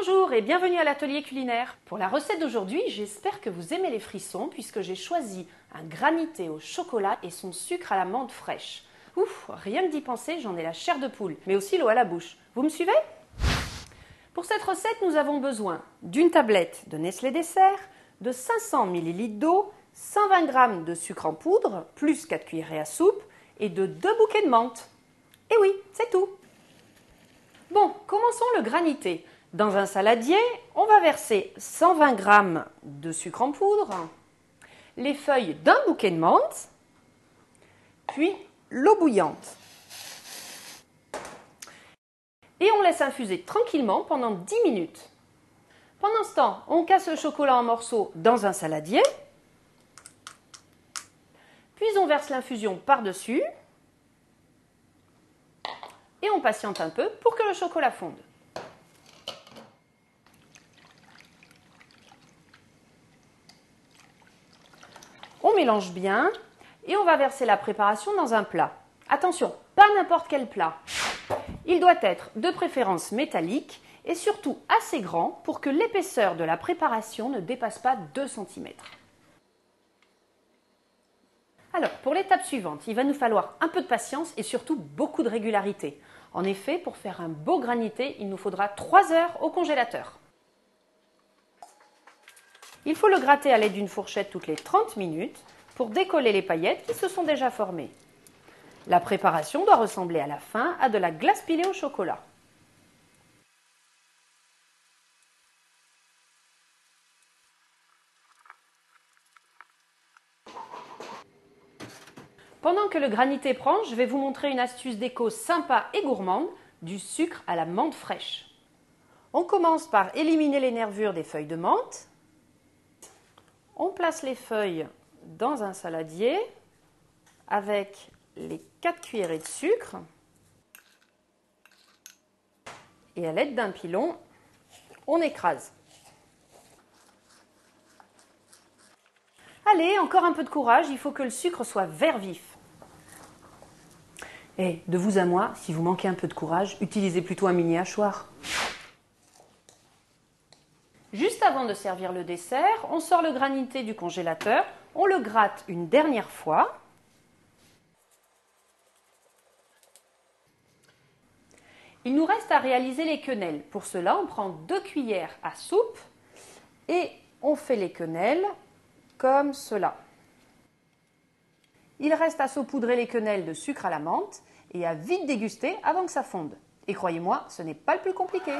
Bonjour et bienvenue à l'atelier culinaire. Pour la recette d'aujourd'hui, j'espère que vous aimez les frissons puisque j'ai choisi un granité au chocolat et son sucre à la menthe fraîche. Ouf, rien que d'y penser, j'en ai la chair de poule, mais aussi l'eau à la bouche. Vous me suivez? Pour cette recette, nous avons besoin d'une tablette de Nestlé Dessert, de 500 ml d'eau, 120 g de sucre en poudre, plus 4 cuillerées à soupe et de 2 bouquets de menthe. Et oui, c'est tout. Bon, commençons le granité. Dans un saladier, on va verser 120 g de sucre en poudre, les feuilles d'un bouquet de menthe, puis l'eau bouillante. Et on laisse infuser tranquillement pendant 10 minutes. Pendant ce temps, on casse le chocolat en morceaux dans un saladier, puis on verse l'infusion par-dessus et on patiente un peu pour que le chocolat fonde. On mélange bien et on va verser la préparation dans un plat. Attention, pas n'importe quel plat. Il doit être de préférence métallique et surtout assez grand pour que l'épaisseur de la préparation ne dépasse pas 2 cm. Alors, pour l'étape suivante, il va nous falloir un peu de patience et surtout beaucoup de régularité. En effet, pour faire un beau granité, il nous faudra 3 heures au congélateur. Il faut le gratter à l'aide d'une fourchette toutes les 30 minutes pour décoller les paillettes qui se sont déjà formées. La préparation doit ressembler à la fin à de la glace pilée au chocolat. Pendant que le granité prend, je vais vous montrer une astuce déco sympa et gourmande, du sucre à la menthe fraîche. On commence par éliminer les nervures des feuilles de menthe. On place les feuilles dans un saladier avec les 4 cuillerées de sucre et à l'aide d'un pilon, on écrase. Allez, encore un peu de courage, il faut que le sucre soit vert vif. Et de vous à moi, si vous manquez un peu de courage, utilisez plutôt un mini hachoir. Juste avant de servir le dessert, on sort le granité du congélateur, on le gratte une dernière fois. Il nous reste à réaliser les quenelles. Pour cela, on prend 2 cuillères à soupe et on fait les quenelles comme cela. Il reste à saupoudrer les quenelles de sucre à la menthe et à vite déguster avant que ça fonde. Et croyez-moi, ce n'est pas le plus compliqué.